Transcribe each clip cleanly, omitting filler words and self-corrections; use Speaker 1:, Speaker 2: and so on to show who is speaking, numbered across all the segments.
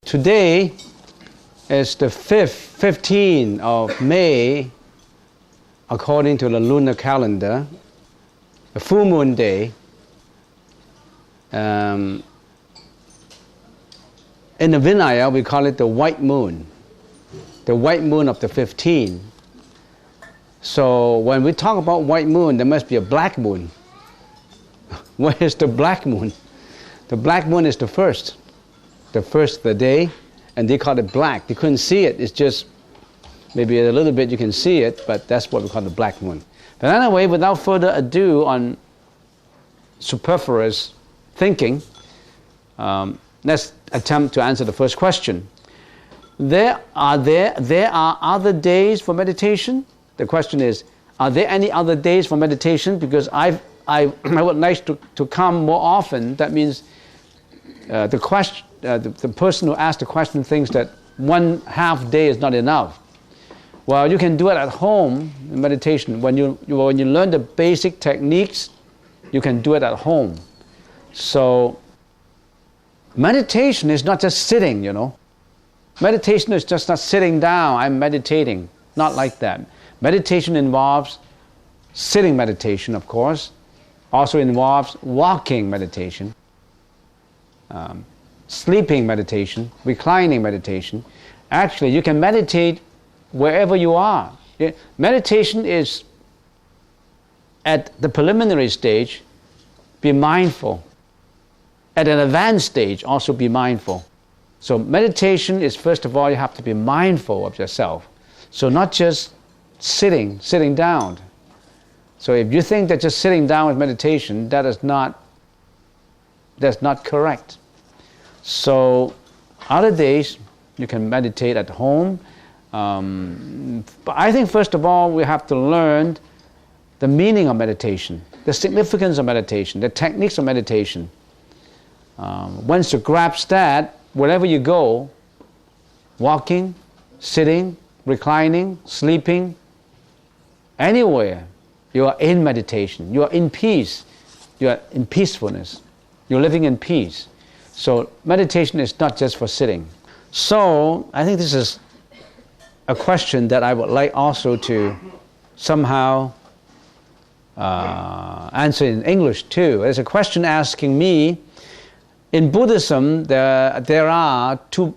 Speaker 1: Today is the 15th of May, according to the lunar calendar, a full moon day. In the Vinaya, we call it the white moon of the 15th. So when we talk about white moon, there must be a black moon. Where is the black moon? The black moon is the first of the day, and they call it black. They couldn't see it. It's just maybe a little bit you can see it, but that's what we call the black moon. But anyway, without further ado on superfluous thinking, let's attempt to answer the first question. There are other days for meditation? The question is, are there any other days for meditation? Because I would like to come more often. That means the person who asked the question thinks that 1/2 day is not enough. Well, you can do it at home in meditation. When you learn the basic techniques, you can do it at home. So meditation is not just sitting, Meditation is just not sitting down, I'm meditating. Not like that. Meditation involves sitting meditation, of course. Also involves walking meditation, sleeping meditation, reclining meditation. Actually, you can meditate wherever you are. Meditation is, at the preliminary stage, be mindful. At an advanced stage, also be mindful. So meditation is, first of all, you have to be mindful of yourself. So not just sitting down. So if you think that just sitting down is meditation, that's not correct. So other days you can meditate at home. But I think first of all we have to learn the meaning of meditation, the significance of meditation, the techniques of meditation. Once you grasp that, wherever you go, walking, sitting, reclining, sleeping, anywhere, you are in meditation, you are in peace, you are in peacefulness, you're living in peace. So meditation is not just for sitting. So I think this is a question that I would like also to somehow answer in English too. There's a question asking me, in Buddhism there are two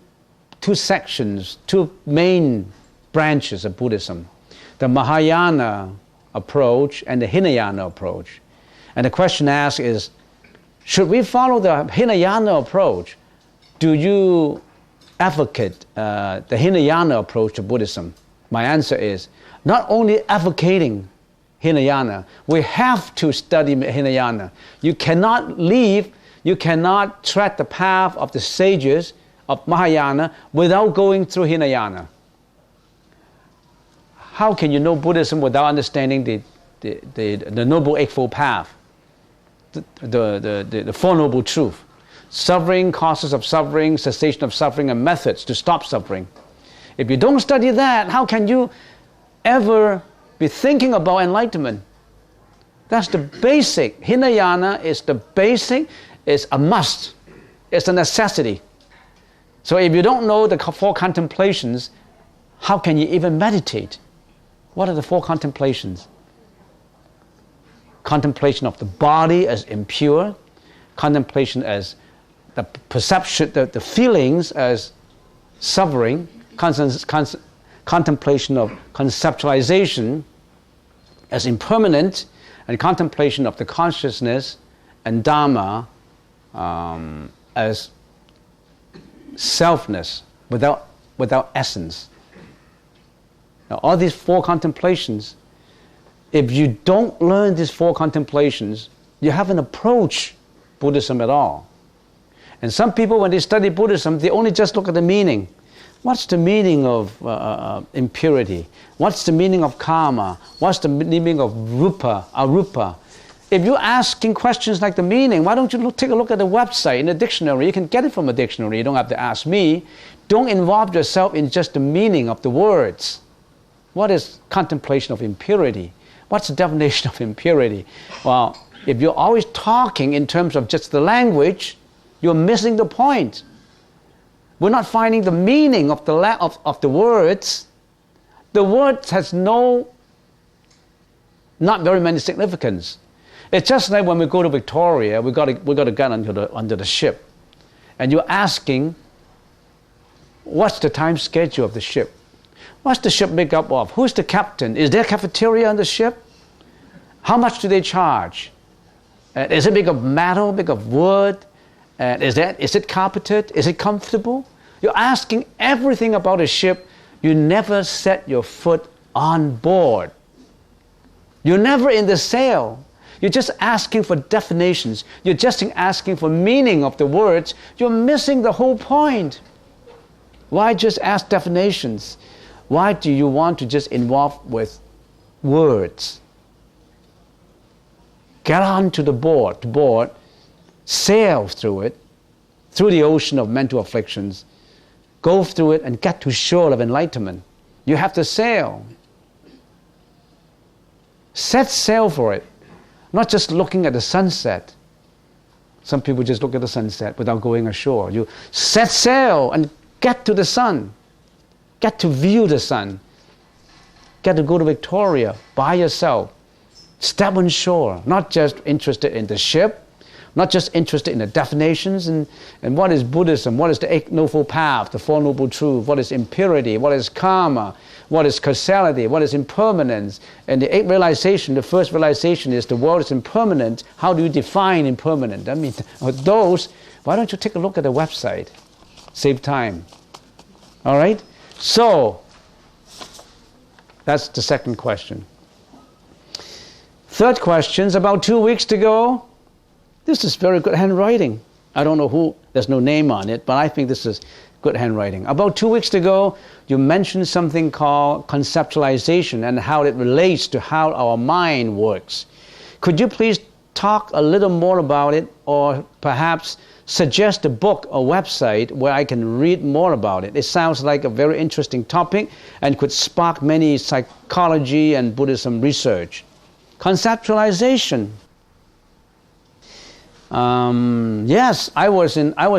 Speaker 1: sections, two main branches of Buddhism, the Mahayana approach and the Hinayana approach. And the question asked is, should we follow the Hinayana approach? Do you advocate the Hinayana approach to Buddhism? My answer is, not only advocating Hinayana, we have to study Hinayana. You cannot tread the path of the sages of Mahayana without going through Hinayana. How can you know Buddhism without understanding the Noble Eightfold Path, the Four Noble Truths? Suffering, causes of suffering, cessation of suffering, and methods to stop suffering. If you don't study that, how can you ever be thinking about enlightenment? That's the basic. Hinayana is the basic, it's a must, it's a necessity. So if you don't know the four contemplations, how can you even meditate? What are the four contemplations? Contemplation of the body as impure, contemplation as the perception, the feelings as suffering, contemplation of conceptualization as impermanent, and contemplation of the consciousness and Dharma as selfness without essence. Now, all these four contemplations, if you don't learn these four contemplations, you haven't approached Buddhism at all. And some people, when they study Buddhism, they only just look at the meaning. What's the meaning of impurity? What's the meaning of karma? What's the meaning of rupa, arupa? If you're asking questions like the meaning, why don't you take a look at the website, in the dictionary? You can get it from a dictionary. You don't have to ask me. Don't involve yourself in just the meaning of the words. What is contemplation of impurity? What's the definition of impurity? Well, if you're always talking in terms of just the language, you're missing the point. We're not finding the meaning of the words. The words has not very many significance. It's just like when we go to Victoria, we got to get under the ship, and you're asking, what's the time schedule of the ship? What's the ship make up of? Who's the captain? Is there a cafeteria on the ship? How much do they charge? Is it made of metal, made of wood? Is it carpeted? Is it comfortable? You're asking everything about a ship. You never set your foot on board. You're never in the sail. You're just asking for definitions. You're just asking for meaning of the words. You're missing the whole point. Why just ask definitions? Why do you want to just involve with words? Get onto the board, sail through it, through the ocean of mental afflictions, go through it and get to shore of enlightenment. You have to sail. Set sail for it, not just looking at the sunset. Some people just look at the sunset without going ashore. You set sail and get to the sun, get to view the sun, get to go to Victoria by yourself. Step on shore, not just interested in the ship, not just interested in the definitions and what is Buddhism, what is the Eight Noble Path, the Four Noble Truths, what is impurity, what is karma, what is causality, what is impermanence. And the eighth realization, the first realization is the world is impermanent. How do you define impermanent? I mean, those, why don't you take a look at the website? Save time. All right? So, that's the second question. Third question is about 2 weeks to go. This is very good handwriting. I don't know who, there's no name on it, but I think this is good handwriting. About 2 weeks ago, you mentioned something called conceptualization and how it relates to how our mind works. Could you please talk a little more about it, or perhaps suggest a book or website where I can read more about it? It sounds like a very interesting topic and could spark many psychology and Buddhism research. Conceptualization. Yes, I was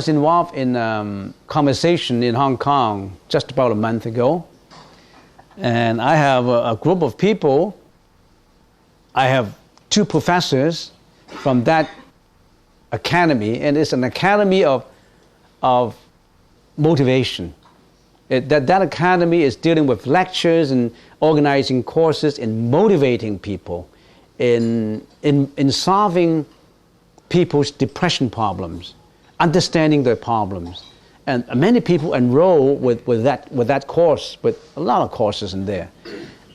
Speaker 1: involved in conversation in Hong Kong just about a month ago, and I have a group of people. I have 2 professors from that academy, and it's an academy of motivation. That academy is dealing with lectures and organizing courses in motivating people, in solving people's depression problems, understanding their problems. And many people enroll with that course, with a lot of courses in there.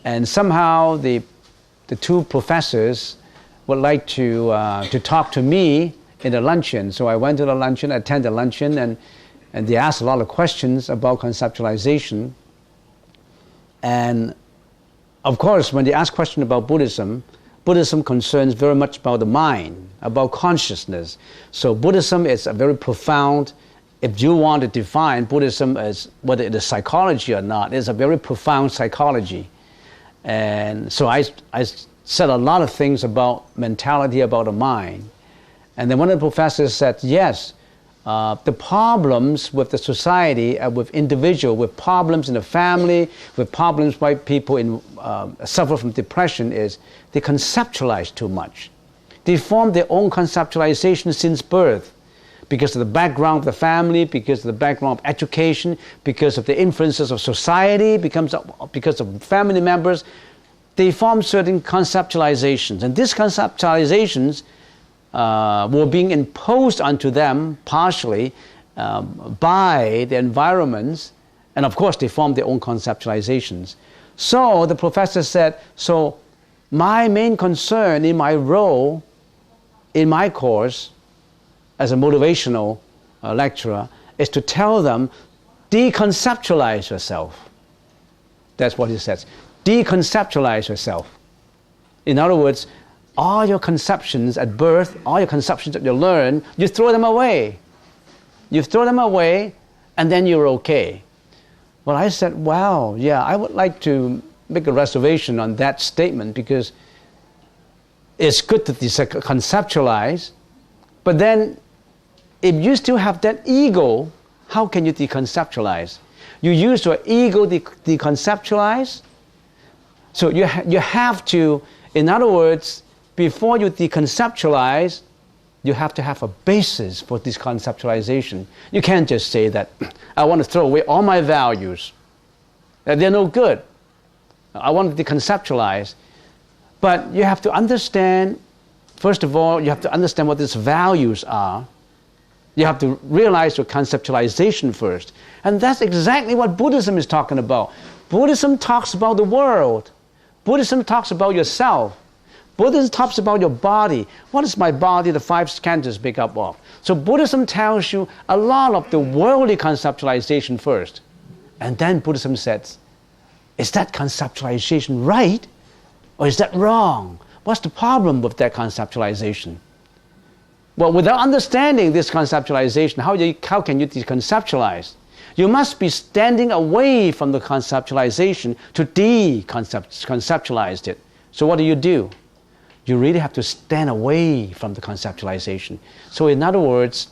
Speaker 1: And somehow the 2 professors would like to talk to me in the luncheon. So I went to the luncheon, attended the luncheon, and they asked a lot of questions about conceptualization. And of course, when they ask questions about Buddhism concerns very much about the mind, about consciousness. So Buddhism is a very profound, if you want to define Buddhism as whether it is psychology or not, it's a very profound psychology. And so I said a lot of things about mentality, about the mind. And then one of the professors said, yes, the problems with the society, with individual, with problems in the family, with problems why people suffer from depression is they conceptualize too much. They form their own conceptualization since birth because of the background of the family, because of the background of education, because of the influences of society, because of family members. They form certain conceptualizations, and these conceptualizations were being imposed onto them partially by the environments, and of course they formed their own conceptualizations. So the professor said, so my main concern in my role, in my course, as a motivational lecturer, is to tell them, deconceptualize yourself. That's what he says. Deconceptualize yourself. In other words, all your conceptions at birth, all your conceptions that you learn, you throw them away. You throw them away, and then you're okay. Well, I said, wow, yeah, I would like to make a reservation on that statement, because it's good to conceptualize, but then if you still have that ego how can you deconceptualize? You use your ego to deconceptualize. So you have to, in other words, before you deconceptualize, you have to have a basis for this conceptualization. You can't just say that, I want to throw away all my values, that they're no good. I want to deconceptualize. But you have to understand, first of all, you have to understand what these values are. You have to realize your conceptualization first. And that's exactly what Buddhism is talking about. Buddhism talks about the world. Buddhism talks about yourself. Buddhism talks about your body. What is my body? The five skandhas make up of. So Buddhism tells you a lot of the worldly conceptualization first. And then Buddhism says, is that conceptualization right? Or is that wrong? What's the problem with that conceptualization? Well, without understanding this conceptualization, how can you deconceptualize? You must be standing away from the conceptualization to deconceptualize it. So what do? You really have to stand away from the conceptualization. So in other words,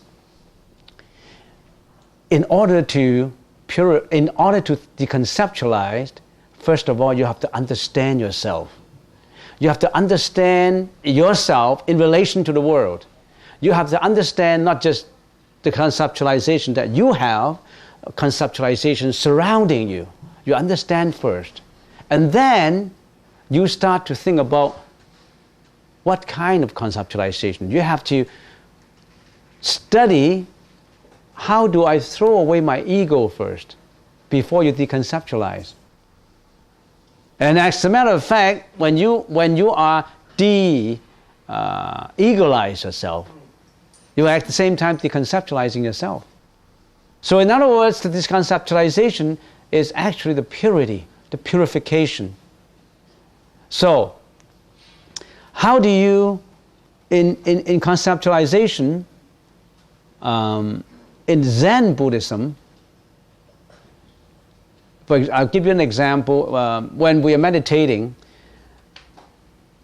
Speaker 1: in order to deconceptualize, first of all, you have to understand yourself. You have to understand yourself in relation to the world. You have to understand not just the conceptualization that you have, conceptualization surrounding you. You understand first. And then you start to think about what kind of conceptualization. You have to study, how do I throw away my ego first before you deconceptualize. And as a matter of fact, when you are egoize yourself, you are at the same time deconceptualizing yourself. So in other words, the deconceptualization is actually the purity, the purification. So, how do you, in conceptualization, in Zen Buddhism, I'll give you an example. When we are meditating,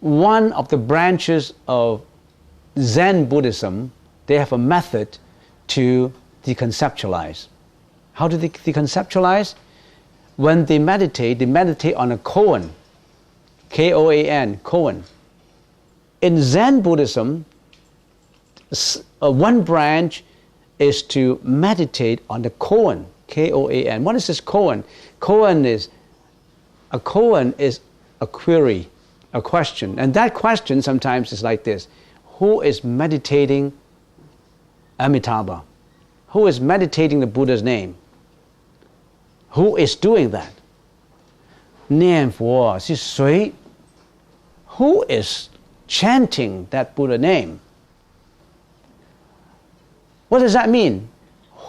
Speaker 1: one of the branches of Zen Buddhism, they have a method to deconceptualize. How do they deconceptualize? When they meditate on a koan, K-O-A-N, koan. In Zen Buddhism, one branch is to meditate on the koan, K-O-A-N. What is this koan? Koan is a query, a question. And that question sometimes is like this. Who is meditating Amitabha? Who is meditating the Buddha's name? Who is doing that? 念佛是谁? Who is chanting that Buddha name? What does that mean?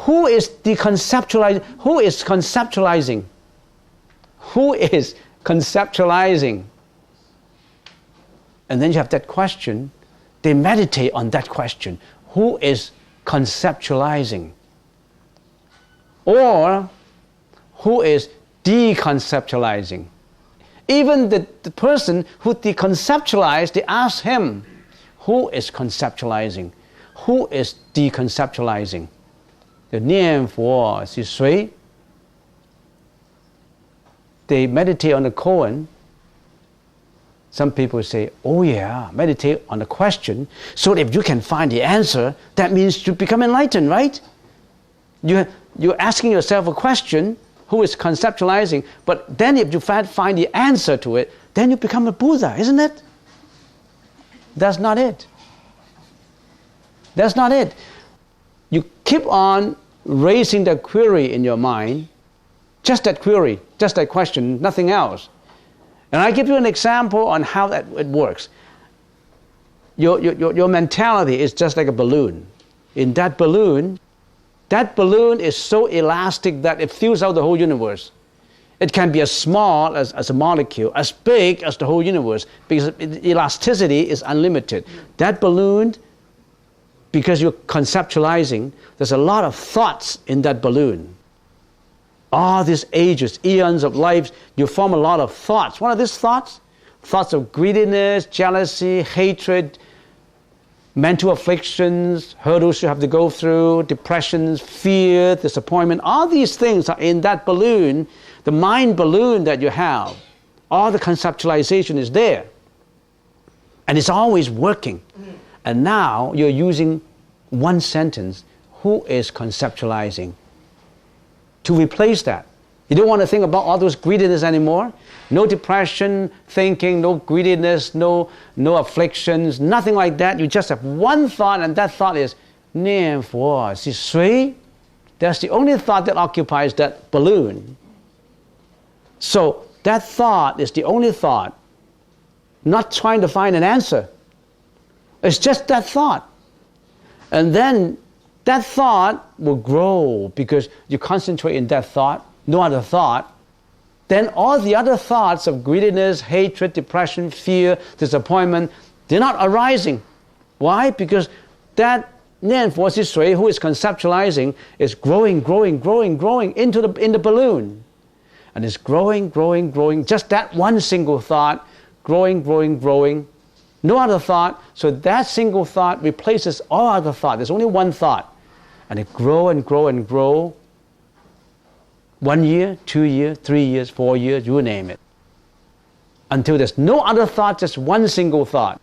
Speaker 1: Who is deconceptualizing? Who is conceptualizing? Who is conceptualizing? And then you have that question. They meditate on that question. Who is conceptualizing? Or who is deconceptualizing? Even the person who deconceptualized, they ask him, who is conceptualizing? Who is deconceptualizing? The 念佛是谁? They meditate on the koan. Some people say, oh yeah, meditate on the question. So if you can find the answer, that means you become enlightened, right? You're asking yourself a question, who is conceptualizing, but then if you find the answer to it, then you become a Buddha, isn't it? That's not it. That's not it. You keep on raising that query in your mind, just that query, just that question, nothing else. And I give you an example on how it works. Your mentality is just like a balloon. In that balloon is so elastic that it fills out the whole universe. It can be as small as a molecule, as big as the whole universe, because elasticity is unlimited. That balloon, because you're conceptualizing, there's a lot of thoughts in that balloon. All these ages, eons of life, you form a lot of thoughts. What are these thoughts? Thoughts of greediness, jealousy, hatred, mental afflictions, hurdles you have to go through, depressions, fear, disappointment, all these things are in that balloon, the mind balloon that you have. All the conceptualization is there. And it's always working. And now you're using one sentence, who is conceptualizing, to replace that. You don't want to think about all those greediness anymore. No depression, thinking, no greediness, no afflictions, nothing like that. You just have one thought, and that thought is, 念佛是谁? That's the only thought that occupies that balloon. So that thought is the only thought, not trying to find an answer. It's just that thought. And then that thought will grow because you concentrate in that thought, no other thought. Then all the other thoughts of greediness, hatred, depression, fear, disappointment, they're not arising. Why? Because that 念佛是谁 who is conceptualizing is growing in the balloon. And it's growing, just that one single thought, growing. No other thought, so that single thought replaces all other thought. There's only one thought. And it grow. 1 year, 2 years, 3 years, 4 years, you name it. Until there's no other thought, just one single thought.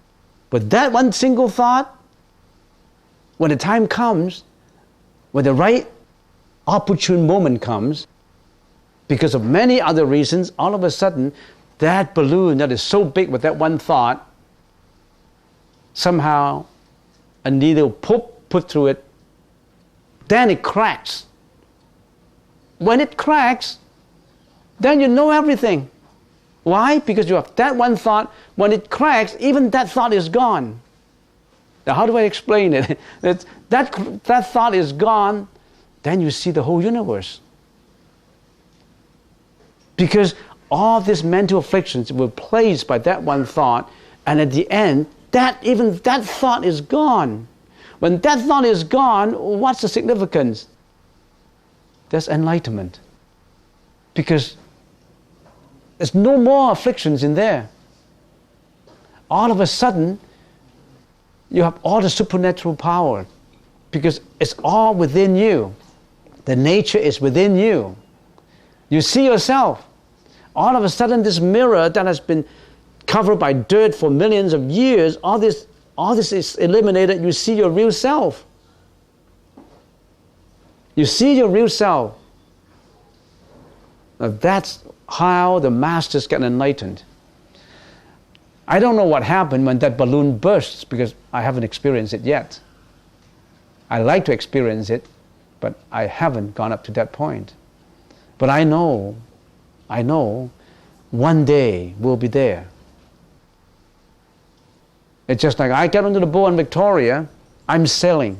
Speaker 1: But that one single thought, when the time comes, when the right opportune moment comes, because of many other reasons, all of a sudden, that balloon that is so big with that one thought, somehow a needle put through it, then it cracks. When it cracks, then you know everything. Why? Because you have that one thought. When it cracks, even that thought is gone. Now, how do I explain it? that thought is gone, then you see the whole universe. Because all these mental afflictions were replaced by that one thought, and at the end, that thought is gone. When that thought is gone, what's the significance? There's enlightenment. Because there's no more afflictions in there. All of a sudden, you have all the supernatural power because it's all within you. The nature is within you. You see yourself. All of a sudden, this mirror that has been covered by dirt for millions of years, all this is eliminated. You see your real self. You see your real self. Now that's how the masters get enlightened. I don't know what happened when that balloon bursts because I haven't experienced it yet. I like to experience it, but I haven't gone up to that point. But I know, one day we'll be there. It's just like I get onto the boat in Victoria, I'm sailing.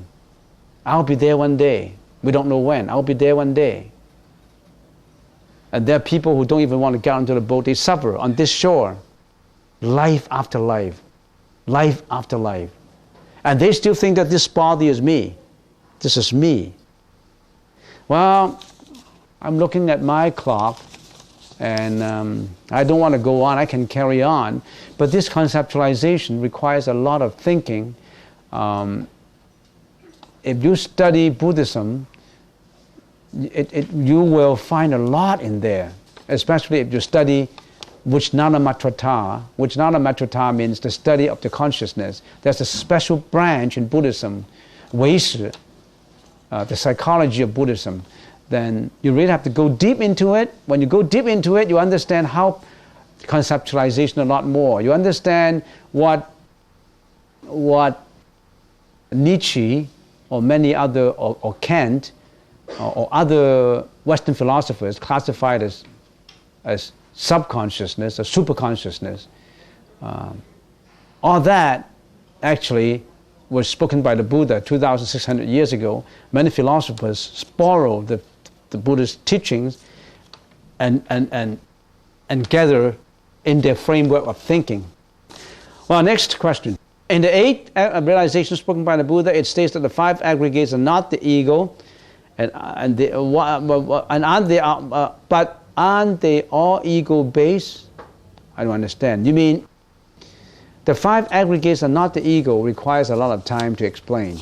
Speaker 1: I'll be there one day. We don't know when. I'll be there one day. And there are people who don't even want to get onto the boat. They suffer on this shore. Life after life. Life after life. And they still think that this body is me. This is me. Well, I'm looking at my clock and I don't want to go on. I can carry on. But this conceptualization requires a lot of thinking. If you study Buddhism, you will find a lot in there, especially if you study Vijnana Matrata. Vijnana Matrata means the study of the consciousness. There's a special branch in Buddhism, Weishi, the psychology of Buddhism. Then you really have to go deep into it. When you go deep into it, you understand how conceptualization a lot more. You understand what Nietzsche or many other, or Kant, or other Western philosophers classified as subconsciousness or superconsciousness. All that actually was spoken by the Buddha 2,600 years ago. Many philosophers borrow the Buddhist teachings and gather in their framework of thinking. Well, next question. In the 8 realizations spoken by the Buddha, it states that the 5 aggregates are not the ego, but aren't they all ego-based? I don't understand. You mean The 5 aggregates are not the ego requires a lot of time to explain.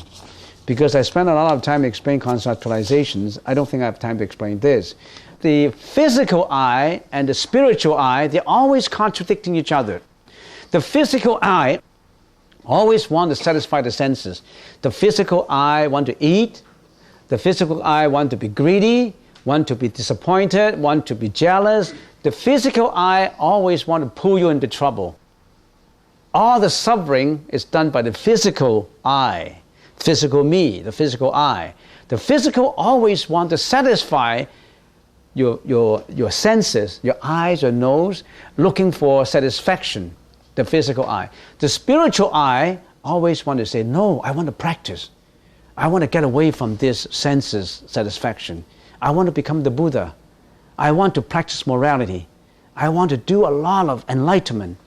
Speaker 1: Because I spend a lot of time explaining conceptualizations, I don't think I have time to explain this. The physical I and the spiritual I, they're always contradicting each other. The physical I always want to satisfy the senses. The physical I want to eat. The physical I want to be greedy, want to be disappointed, want to be jealous. The physical I always want to pull you into trouble. All the suffering is done by the physical I, physical me, the physical I. The physical always want to satisfy your senses, your eyes, your nose, looking for satisfaction, the physical I. The spiritual I always want to say, no, I want to practice. I want to get away from this senses satisfaction. I want to become the Buddha. I want to practice morality. I want to do a lot of enlightenment.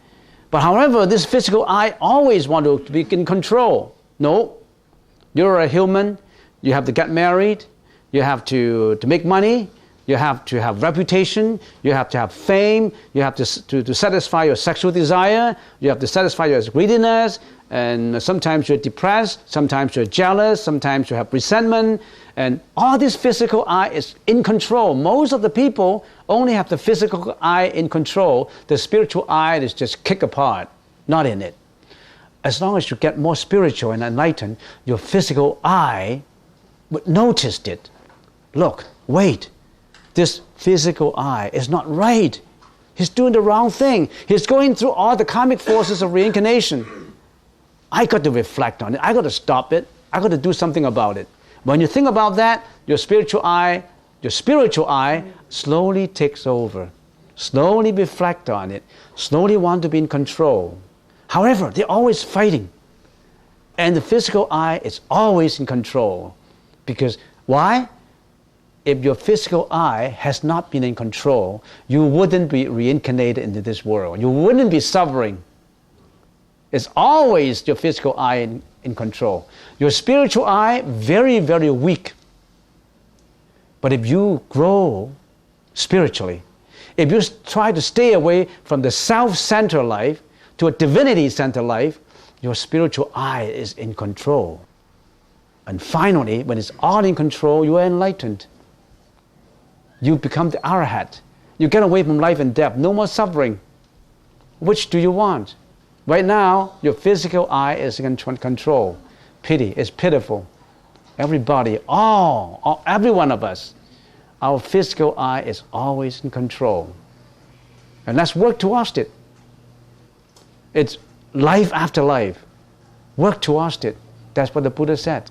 Speaker 1: But however, this physical I always want to be in control. No, you're a human, you have to get married, you have to make money, you have to have reputation, you have to have fame, you have to satisfy your sexual desire, you have to satisfy your greediness, and sometimes you're depressed, sometimes you're jealous, sometimes you have resentment, and all this physical I is in control. Most of the people only have the physical I in control. The spiritual I is just kicked apart, not in it. As long as you get more spiritual and enlightened, your physical I would notice it. Look, wait, this physical I is not right. He's doing the wrong thing. He's going through all the karmic forces of reincarnation. I got to reflect on it. I got to stop it. I got to do something about it. When you think about that, your spiritual I slowly takes over. Slowly reflect on it. Slowly want to be in control. However, they're always fighting. And the physical I is always in control. Because why? If your physical I has not been in control, you wouldn't be reincarnated into this world. You wouldn't be suffering. It's always your physical I in control. Your spiritual I, very, very weak. But if you grow spiritually, if you try to stay away from the self-centered life to a divinity-centered life, your spiritual I is in control. And finally, when it's all in control, you are enlightened. You become the Arahat. You get away from life and death. No more suffering. Which do you want? Right now, your physical I is in control. Pity is pitiful. Everybody, every one of us, our physical I is always in control. And let's work towards it. It's life after life. Work towards it. That's what the Buddha said.